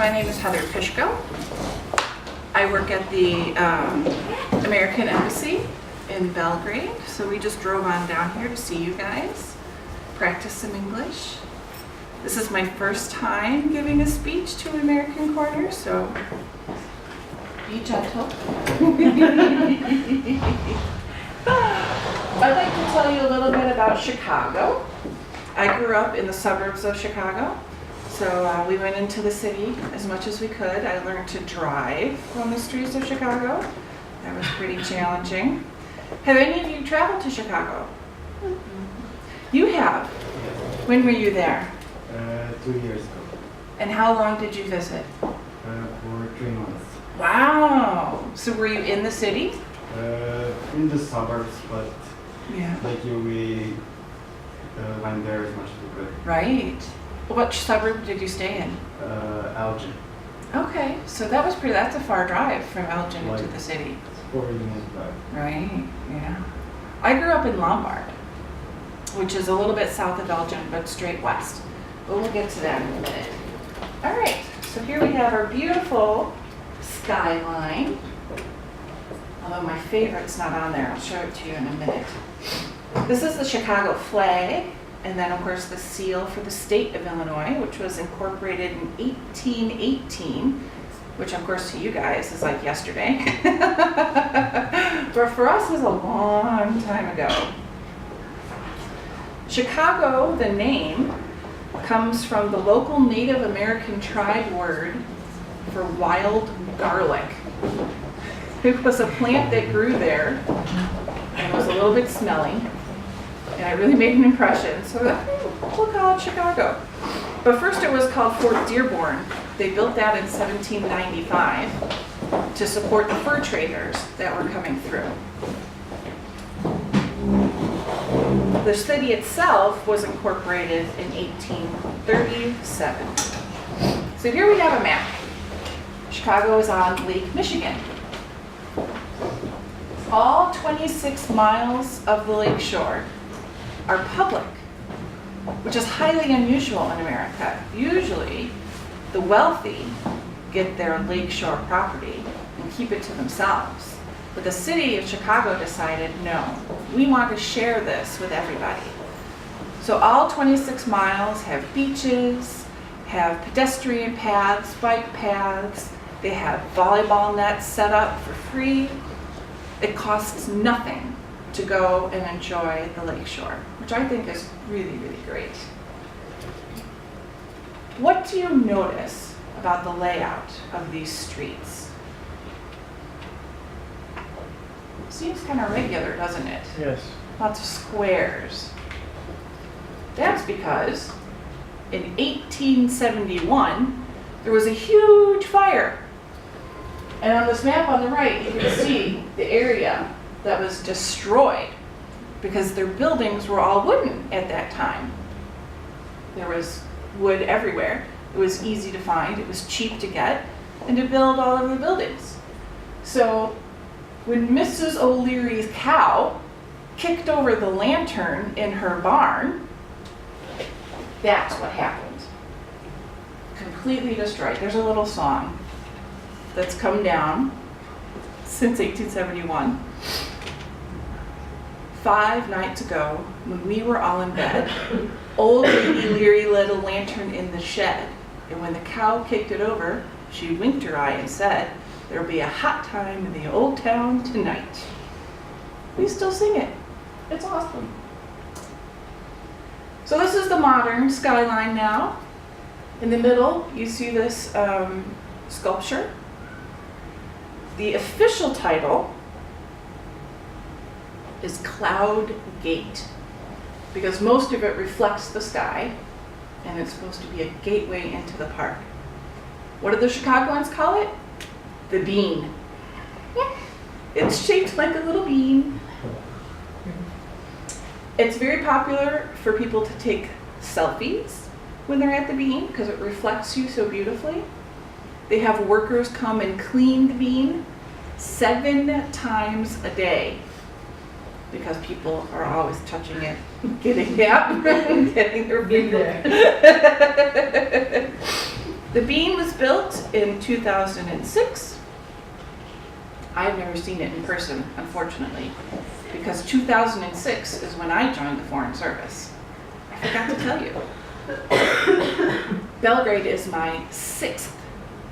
My name is Heather Pishko. I work at the American Embassy in Belgrade, so we just drove on down here to see you guys, practice some English. This is my first time giving a speech to American Corner, so be gentle. I'd like to tell you a little bit about Chicago. I grew up in the suburbs of Chicago, so we went into the city as much as we could. I learned to drive on the streets of Chicago. That was pretty challenging. Have any of you traveled to Chicago? You have? When were you there? 2 years ago. And how long did you visit? For 3 months. Wow! So were you in the city? In the suburbs, but Yeah. like you, we went there as much as we could. Right. What suburb did you stay in? Elgin. Okay, so that was that's a far drive from Elgin into Like- the city. It's 40 minutes drive. Right, yeah. I grew up in Lombard, which is a little bit south of Elgin, but straight west. But we'll get to that in a minute. All right, so here we have our beautiful skyline. Although my favorite's not on there, I'll show it to you in a minute. This is the Chicago flag, and then of course the seal for the state of Illinois, which was incorporated in 1818, which of course to you guys is like yesterday. But for us is a long time ago. Chicago, the name, comes from the local Native American tribe word for wild garlic. It was a plant that grew there and was a little bit smelly, and it really made an impression. So we'll call it Chicago. But first it was called Fort Dearborn. They built that in 1795 to support the fur traders that were coming through. The city itself was incorporated in 1837. So here we have a map. Chicago is on Lake Michigan. All 26 miles of the lake shore are public, which is highly unusual in America. Usually, the wealthy get their lakeshore property and keep it to themselves. But the city of Chicago decided, no, we want to share this with everybody. So all 26 miles have beaches, have pedestrian paths, bike paths, they have volleyball nets set up for free. It costs nothing to go and enjoy the lakeshore, which I think is really, really great. What do you notice about the layout of these streets? Seems kind of regular, doesn't it? Yes. Lots of squares. That's because in 1871, there was a huge fire. And on this map on the right, you can see the area that was destroyed because their buildings were all wooden at that time. There was wood everywhere. It was easy to find, it was cheap to get, and to build all of the buildings. So when Mrs. O'Leary's cow kicked over the lantern in her barn, that's what happened. Completely destroyed. There's a little song that's come down since 1871. 5 nights ago, when we were all in bed, old Lady Leary lit a lantern in the shed, and when the cow kicked it over, she winked her eye and said, "There'll be a hot time in the old town tonight." We still sing it. It's awesome. So this is the modern skyline now. In the middle, you see this sculpture. The official title is Cloud Gate because most of it reflects the sky and it's supposed to be a gateway into the park. What do the Chicagoans call it? The bean. It's shaped like a little bean. It's very popular for people to take selfies when they're at the bean because it reflects you so beautifully. They have workers come and clean the bean 7 times a day because people are always touching it, getting their finger. The bean was built in 2006. I've never seen it in person, unfortunately, because 2006 is when I joined the Foreign Service. I forgot to tell you. Belgrade is my 6th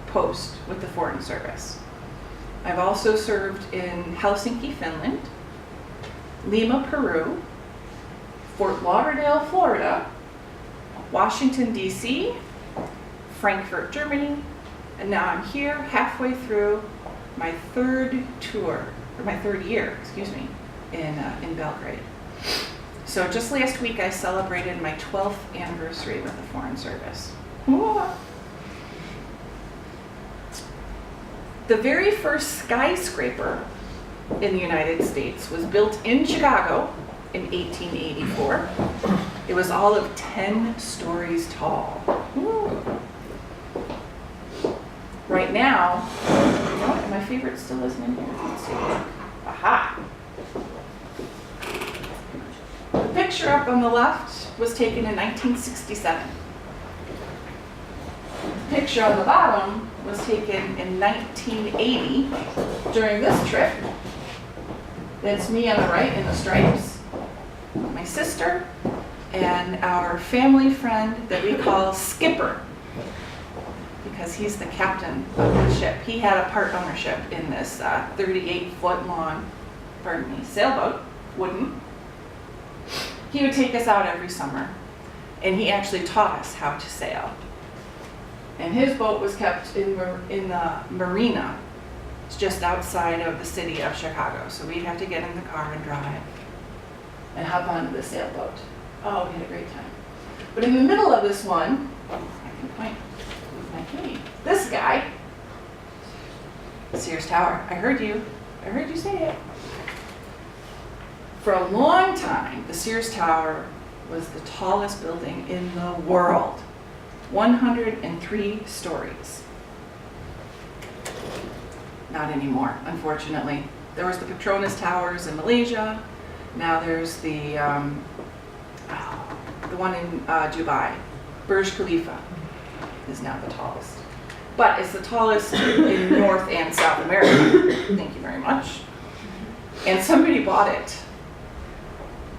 post with the Foreign Service. I've also served in Helsinki, Finland, Lima, Peru, Fort Lauderdale, Florida, Washington, D.C., Frankfurt, Germany, and now I'm here halfway through my third year, in Belgrade. So just last week I celebrated my 12th anniversary with the Foreign Service. The very first skyscraper in the United States was built in Chicago in 1884. It was all of 10 stories tall. Right now, you know what, my favorite still isn't in here. Let's see. Aha! The picture up on the left was taken in 1967. The picture on the bottom was taken in 1980 during this trip. That's me on the right in the stripes, my sister, and our family friend that we call Skipper, because he's the captain of the ship. He had a part ownership in this 38-foot long, sailboat, wooden. He would take us out every summer, and he actually taught us how to sail. And his boat was kept in the marina. It's just outside of the city of Chicago. So we'd have to get in the car and drive and hop onto the sailboat. Oh, we had a great time. But in the middle of this one, I can point with my cane. This guy, Sears Tower. I heard you say it. For a long time, the Sears Tower was the tallest building in the world. 103 stories. Not anymore, unfortunately. There was the Petronas Towers in Malaysia. Now there's the one in Dubai. Burj Khalifa is now the tallest. But it's the tallest in North and South America. Thank you very much. And somebody bought it.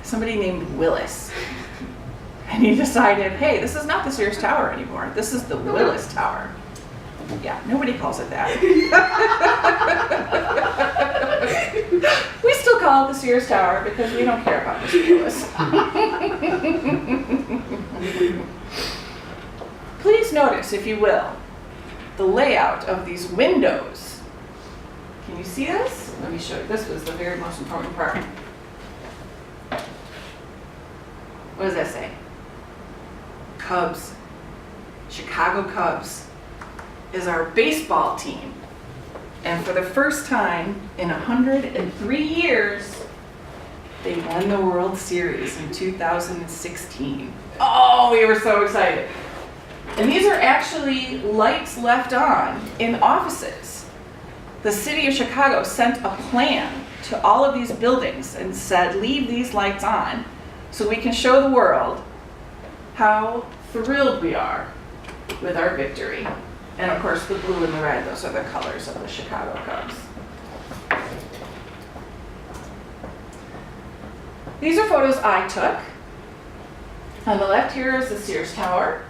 Somebody named Willis. And he decided, hey, this is not the Sears Tower anymore. This is the Willis Tower. Yeah, nobody calls it that. We still call it the Sears Tower because we don't care about Mr. Willis. Please notice, if you will, the layout of these windows. Can you see this? Let me show you. This was the very most important part. What does that say? Cubs. Chicago Cubs is our baseball team. And for the first time in 103 years, they won the World Series in 2016. Oh, we were so excited. And these are actually lights left on in offices. The city of Chicago sent a plan to all of these buildings and said, leave these lights on so we can show the world how thrilled we are with our victory. And of course, the blue and the red, those are the colors of the Chicago Cubs. These are photos I took. On the left here is the Sears Tower.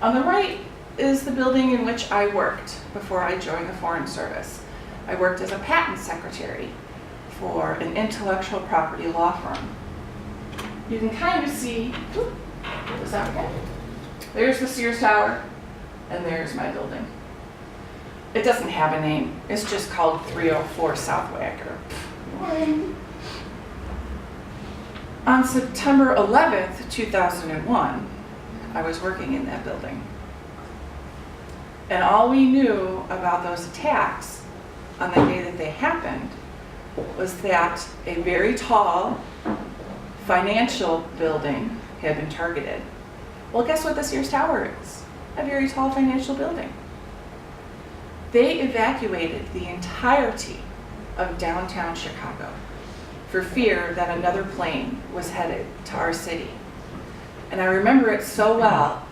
On the right is the building in which I worked before I joined the Foreign Service. I worked as a patent secretary for an intellectual property law firm. You can kind of see, get this out again. There's the Sears Tower, and there's my building. It doesn't have a name. It's just called 304 South Wacker. On September 11th, 2001, I was working in that building. And all we knew about those attacks on the day that they happened was that a very tall financial building had been targeted. Well, guess what the Sears Tower is? A very tall financial building. They evacuated the entirety of downtown Chicago for fear that another plane was headed to our city. And I remember it so well.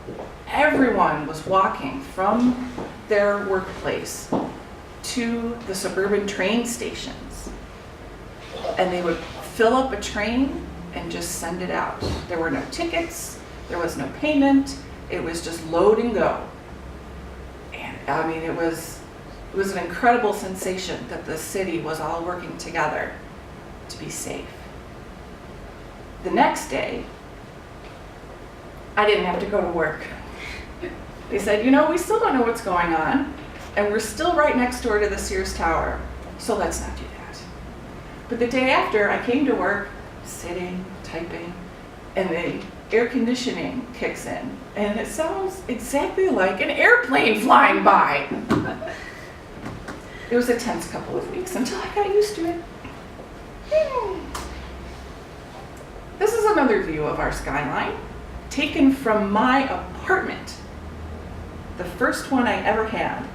Everyone was walking from their workplace to the suburban train stations. And they would fill up a train and just send it out. There were no tickets, there was no payment, it was just load and go. And I mean, it was an incredible sensation that the city was all working together to be safe. The next day, I didn't have to go to work. They said, we still don't know what's going on, and we're still right next door to the Sears Tower, so let's not do that. But the day after, I came to work, sitting, typing, and the air conditioning kicks in, and it sounds exactly like an airplane flying by. It was a tense couple of weeks until I got used to it. This is another view of our skyline, taken from my apartment. The first one I ever had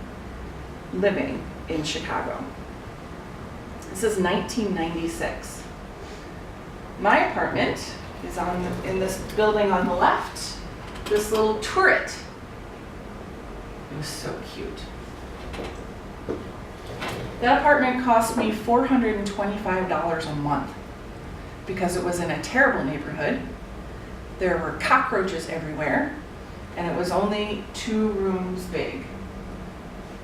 living in Chicago. This is 1996. My apartment is in this building on the left, this little turret. It was so cute. That apartment cost me $425 a month because it was in a terrible neighborhood. There were cockroaches everywhere, and it was only 2 rooms big.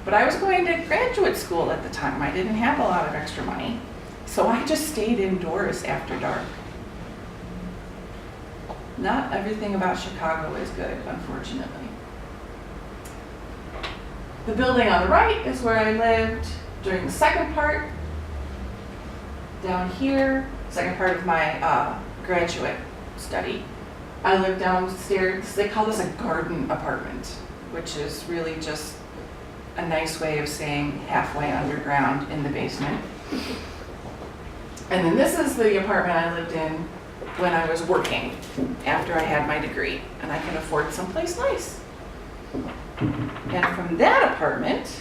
But I was going to graduate school at the time. I didn't have a lot of extra money, so I just stayed indoors after dark. Not everything about Chicago is good, unfortunately. The building on the right is where I lived during the second part. Down here, second part of my graduate study. I lived downstairs. They call this a garden apartment, which is really just a nice way of saying halfway underground in the basement. And then this is the apartment I lived in when I was working after I had my degree and I could afford someplace nice. And from that apartment,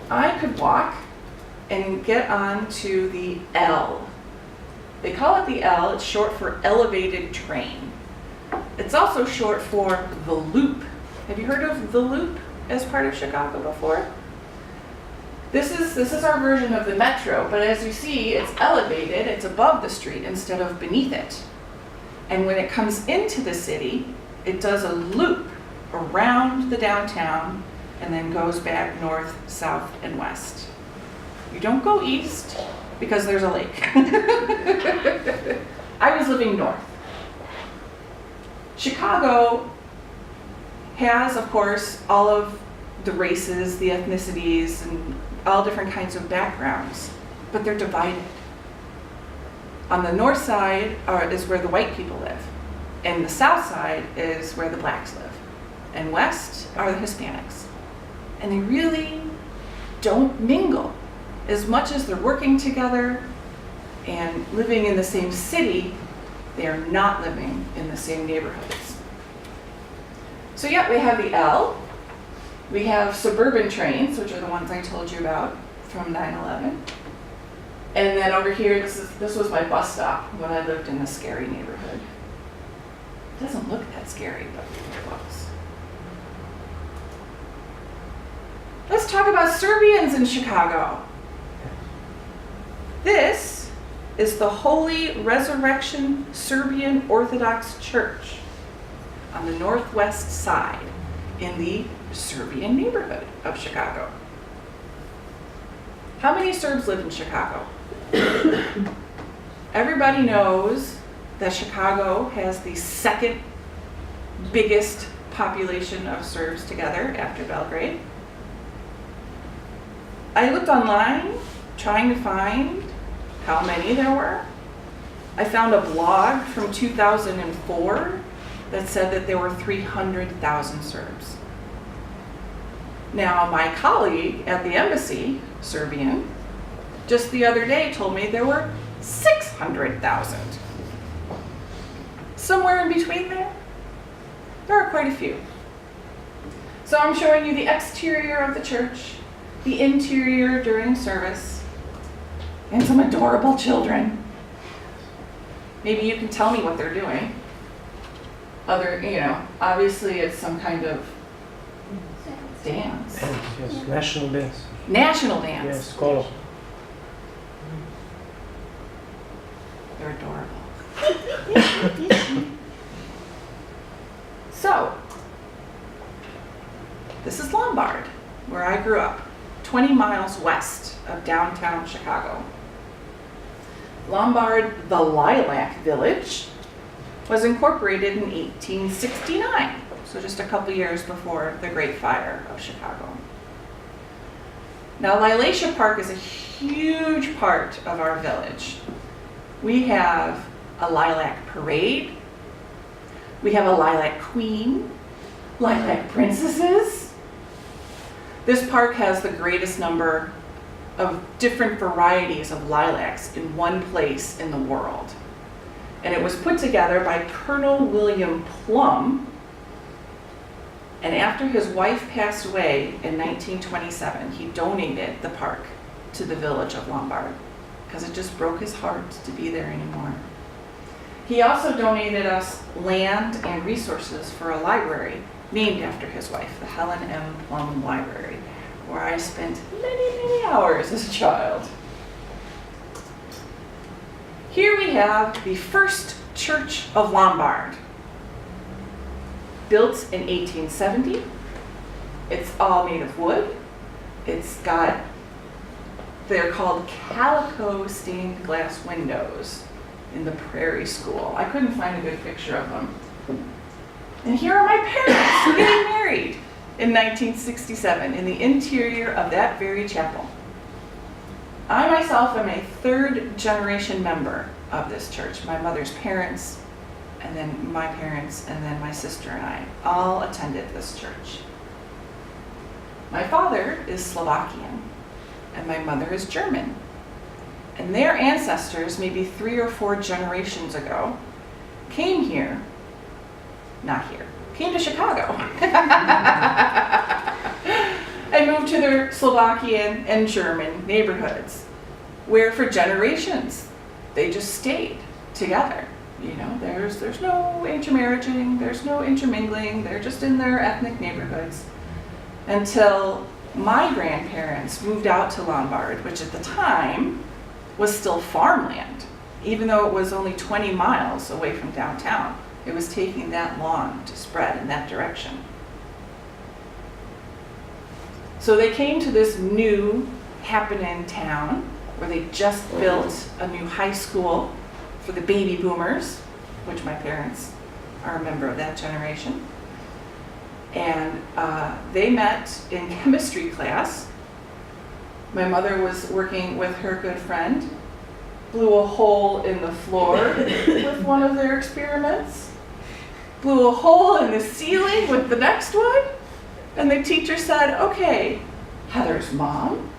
I could walk and get onto the L. They call it the L, it's short for elevated train. It's also short for the Loop. Have you heard of the Loop as part of Chicago before? This is our version of the metro, but as you see, it's elevated, it's above the street instead of beneath it. And when it comes into the city, it does a loop around the downtown and then goes back north, south, and west. You don't go east because there's a lake. I was living north. Chicago has, of course, all of the races, the ethnicities, and all different kinds of backgrounds, but they're divided. On the north side is where the white people live, and the south side is where the blacks live, and west are the Hispanics. And they really don't mingle. As much as they're working together and living in the same city, they are not living in the same neighborhoods. So yeah, we have the L. We have suburban trains, which are the ones I told you about from 9/11. And then over here, this was my bus stop when I lived in the scary neighborhood. It doesn't look that scary, but it was. Let's talk about Serbians in Chicago. This is the Holy Resurrection Serbian Orthodox Church on the northwest side in the Serbian neighborhood of Chicago. How many Serbs live in Chicago? Everybody knows that Chicago has the second biggest population of Serbs together after Belgrade. I looked online trying to find how many there were. I found a blog from 2004 that said that there were 300,000 Serbs. Now, my colleague at the embassy, Serbian, just the other day told me there were 600,000. Somewhere in between there are quite a few. So I'm showing you the exterior of the church, the interior during service, and some adorable children. Maybe you can tell me what they're doing. other, obviously it's some kind of dance. Dance, yes, national dance. National dance. Yes, color. They're adorable. So, this is Lombard, where I grew up, 20 miles west of downtown Chicago. Lombard, the Lilac Village, was incorporated in 1869, so just a couple years before the Great Fire of Chicago. Now, Lilacia Park is a huge part of our village. We have a lilac parade. We have a lilac queen, lilac princesses. This park has the greatest number of different varieties of lilacs in one place in the world. And it was put together by Colonel William Plum. And after his wife passed away in 1927, he donated the park to the village of Lombard because it just broke his heart to be there anymore. He also donated us land and resources for a library named after his wife, the Helen M. Plum Library, where I spent many, many hours as a child. Here we have the first church of Lombard, built in 1870. It's all made of wood. They're called calico stained glass windows in the Prairie School. I couldn't find a good picture of them. And here are my parents getting married in 1967 in the interior of that very chapel. I myself am a third generation member of this church. My mother's parents, and then my parents, and then my sister and I all attended this church. My father is Slovakian, and my mother is German. And their ancestors, maybe 3 or 4 generations ago, came to Chicago, and moved to their Slovakian and German neighborhoods, where for generations they just stayed together. There's no intermarrying, there's no intermingling, they're just in their ethnic neighborhoods until my grandparents moved out to Lombard, which at the time was still farmland, even though it was only 20 miles away from downtown. It was taking that long to spread in that direction. So they came to this new happening town where they just built a new high school for the baby boomers, which my parents are a member of that generation. And they met in chemistry class. My mother was working with her good friend, blew a hole in the floor with one of their experiments, blew a hole in the ceiling with the next one, and the teacher said, "Okay, Heather's mom,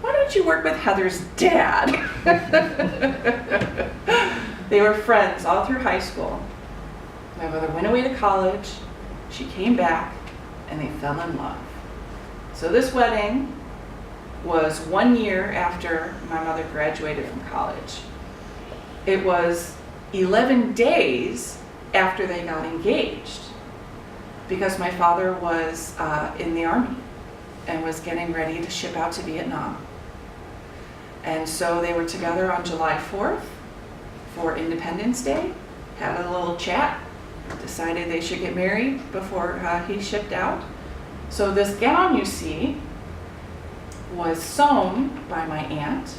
why don't you work with Heather's dad?" They were friends all through high school. My mother went away to college, she came back, and they fell in love. So this wedding was 1 year after my mother graduated from college. It was 11 days after they got engaged, because my father was in the Army and was getting ready to ship out to Vietnam. And so they were together on July 4th for Independence Day, had a little chat, decided they should get married before he shipped out. So this gown you see was sewn by my aunt.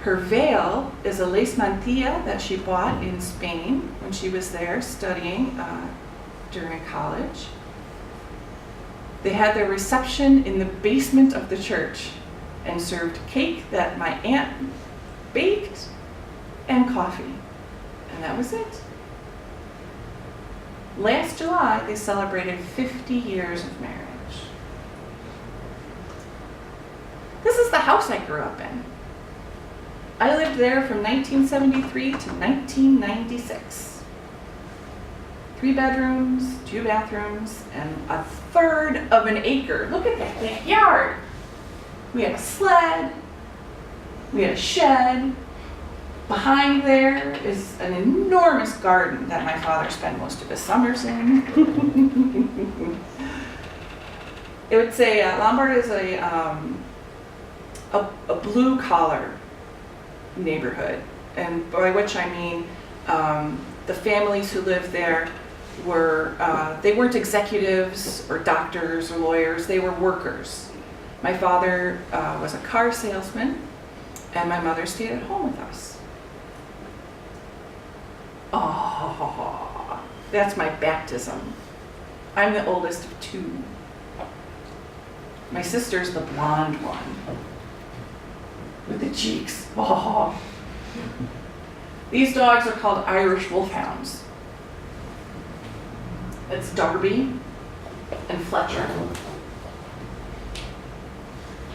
Her veil is a lace mantilla that she bought in Spain when she was there studying during college. They had their reception in the basement of the church and served cake that my aunt baked and coffee. And that was it. Last July, they celebrated 50 years of marriage. This is the house I grew up in. I lived there from 1973 to 1996. 3 bedrooms, 2 bathrooms, and 1/3 of an acre. Look at that backyard. We had a sled, we had a shed, Behind there is an enormous garden that my father spent most of his summers in. It would say Lombard is a blue collar neighborhood, and by which I mean the families who lived there were they weren't executives or doctors or lawyers. They were workers. My father was a car salesman, and my mother stayed at home with us. Oh, that's my baptism. I'm the oldest of two. My sister's the blonde one with the cheeks. Oh. These dogs are called Irish Wolfhounds. It's Darby and Fletcher.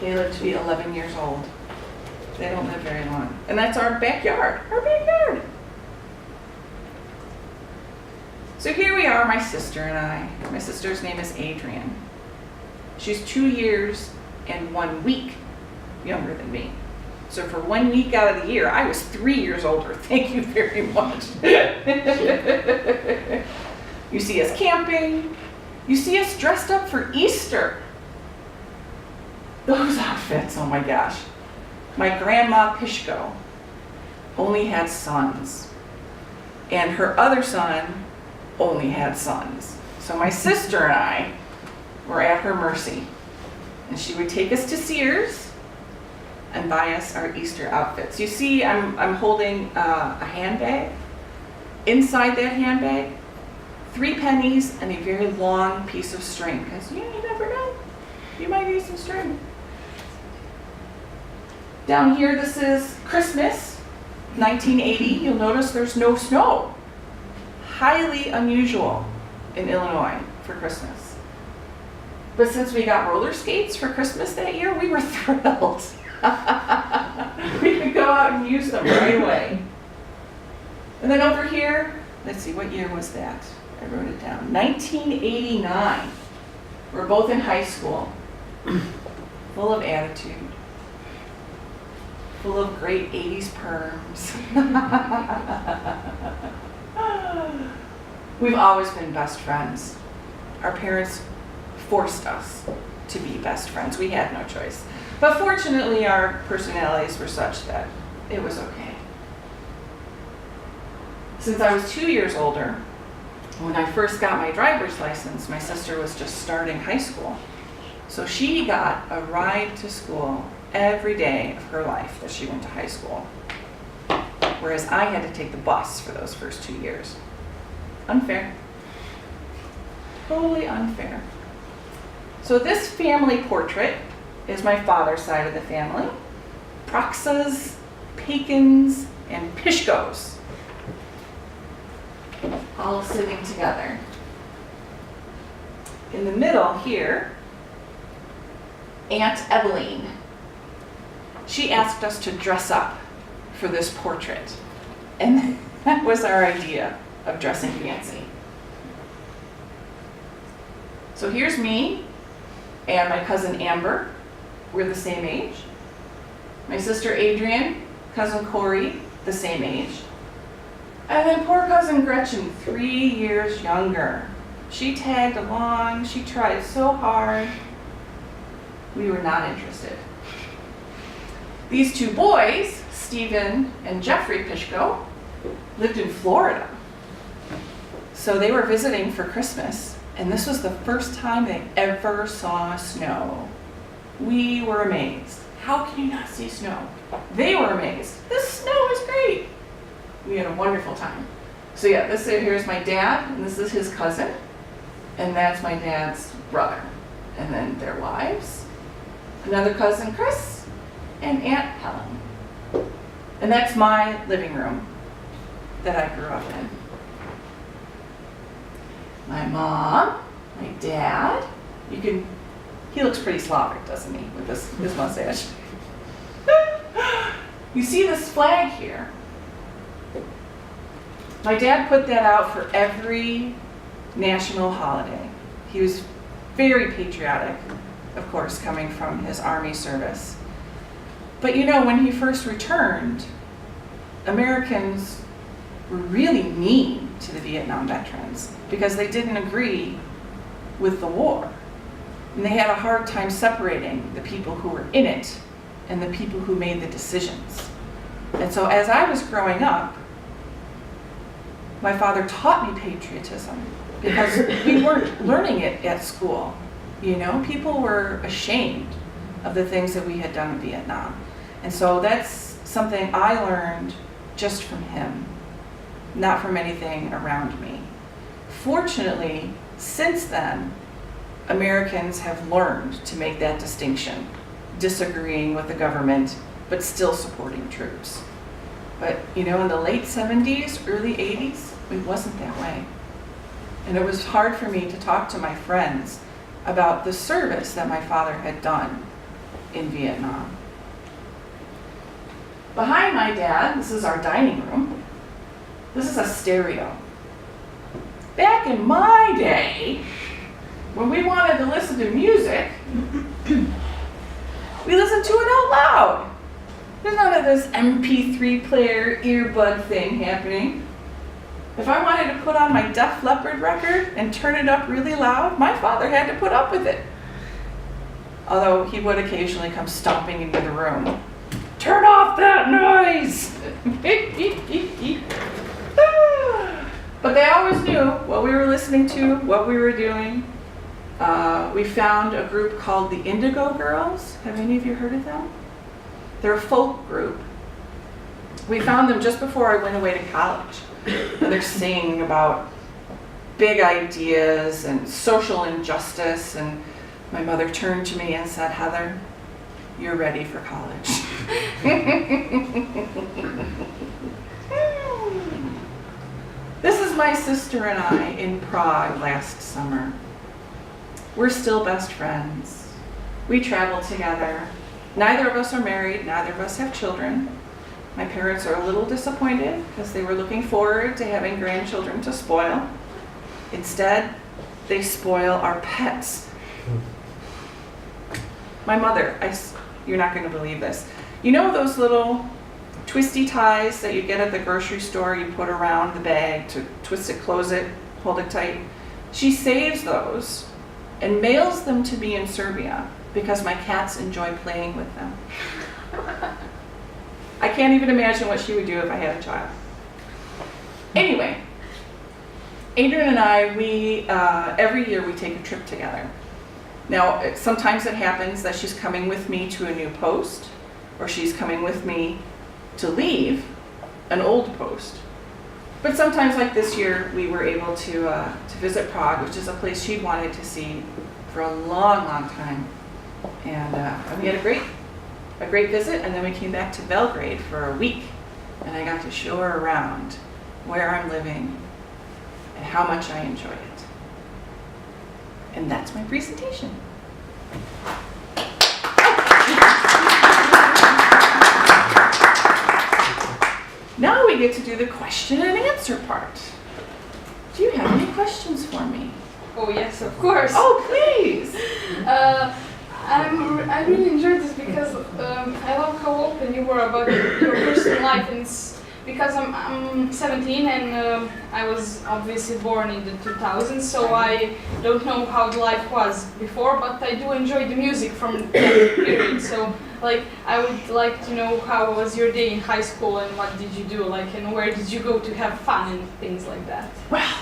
They live to be 11 years old. They don't live very long. And that's our backyard. Our backyard. So here we are, my sister and I. My sister's name is Adrienne. She's 2 years and 1 week younger than me. So for 1 week out of the year, I was 3 years older. Thank you very much. You see us camping. You see us dressed up for Easter. Those outfits, oh my gosh. My grandma Pishko only had sons. And her other son only had sons. So my sister and I were at her mercy. And she would take us to Sears and buy us our Easter outfits. You see, I'm holding a handbag. Inside that handbag, 3 pennies and a very long piece of string, because you never know, you might need some string. Down here, this is Christmas, 1980. You'll notice there's no snow. Highly unusual in Illinois for Christmas. But since we got roller skates for Christmas that year, we were thrilled. We could go out and use them right away. And then over here, let's see, what year was that? I wrote it down. 1989. We're both in high school. Full of attitude. Full of great 80s perms. We've always been best friends. Our parents forced us to be best friends. We had no choice. But fortunately, our personalities were such that it was okay. Since I was 2 years older, when I first got my driver's license, my sister was just starting high school. So she got a ride to school every day of her life that she went to high school. Whereas I had to take the bus for those first 2 years. Unfair. Totally unfair. So this family portrait is my father's side of the family. Proxas, Pacins, and Pishkos. All sitting together. In the middle here, Aunt Eveline. She asked us to dress up for this portrait. And that was our idea of dressing fancy. So here's me and my cousin Amber. We're the same age. My sister Adrienne, cousin Corey, the same age. And then poor cousin Gretchen, 3 years younger. She tagged along, she tried so hard. We were not interested. These 2 boys, Stephen and Jeffrey Pishko, lived in Florida. So they were visiting for Christmas, and this was the first time they ever saw snow. We were amazed. How can you not see snow? They were amazed. This snow is great. We had a wonderful time. So yeah, here's my dad, and this is his cousin, and that's my dad's brother. And then their wives, another cousin, Chris, and Aunt Helen. And that's my living room that I grew up in. My mom, my dad, he looks pretty Slavic, doesn't he, with this mustache? You see this flag here? My dad put that out for every national holiday. He was very patriotic, of course, coming from his Army service. But you know, when he first returned, Americans were really mean to the Vietnam veterans because they didn't agree with the war. And they had a hard time separating the people who were in it and the people who made the decisions. And so as I was growing up, my father taught me patriotism because we weren't learning it at school. You know, people were ashamed of the things that we had done in Vietnam. And so that's something I learned just from him, not from anything around me. Fortunately, since then, Americans have learned to make that distinction, disagreeing with the government, but still supporting troops. But, you know, in the late 70s, early 80s, it wasn't that way. And it was hard for me to talk to my friends about the service that my father had done in Vietnam. Behind my dad, this is our dining room. This is a stereo. Back in my day, when we wanted to listen to music, we listened to it out loud. There's none of this MP3 player earbud thing happening. If I wanted to put on my Def Leppard record and turn it up really loud, my father had to put up with it. Although he would occasionally come stomping into the room. Turn off that noise! But they always knew what we were listening to, what we were doing. We found a group called the Indigo Girls. Have any of you heard of them? They're a folk group. We found them just before I went away to college. And they're singing about big ideas and social injustice. And my mother turned to me and said, "Heather, you're ready for college." This is my sister and I in Prague last summer. We're still best friends. We travel together. Neither of us are married, neither of us have children. My parents are a little disappointed because they were looking forward to having grandchildren to spoil. Instead, they spoil our pets. My mother, you're not going to believe this. You know those little twisty ties that you get at the grocery store, you put around the bag to twist it, close it, hold it tight? She saves those and mails them to me in Serbia because my cats enjoy playing with them. I can't even imagine what she would do if I had a child. Anyway, Adrian and I, every year we take a trip together. Now, sometimes it happens that she's coming with me to a new post, or she's coming with me to leave an old post. But sometimes, like this year, we were able to visit Prague, which is a place she'd wanted to see for a long, long time. And we had a great visit, and then we came back to Belgrade for a week, and I got to show her around where I'm living and how much I enjoy it. And that's my presentation. Now we get to do the question and answer part. Do you have any questions for me? Oh yes, of course. Oh, please. I really enjoyed this because I love how open you were about your personal life, and it's because I'm 17 and I was obviously born in the 2000s, so I don't know how the life was before, but I do enjoy the music from that period. So, like, I would like to know how was your day in high school and what did you do, like, and where did you go to have fun and things like that? Well,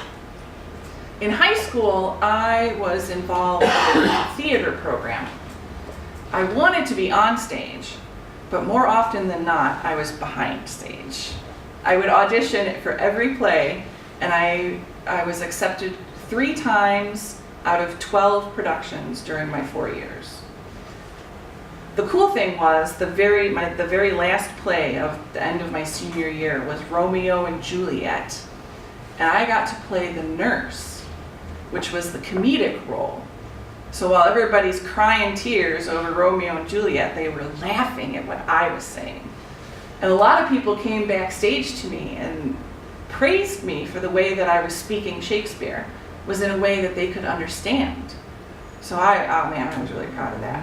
in high school, I was involved in a theater program. I wanted to be on stage, but more often than not, I was behind stage. I would audition for every play, and I was accepted 3 times out of 12 productions during my 4 years. The cool thing was the very last play of the end of my senior year was Romeo and Juliet, and I got to play the nurse, which was the comedic role. So while everybody's crying tears over Romeo and Juliet, they were laughing at what I was saying. And a lot of people came backstage to me and praised me for the way that I was speaking Shakespeare, was in a way that they could understand. So I was really proud of that.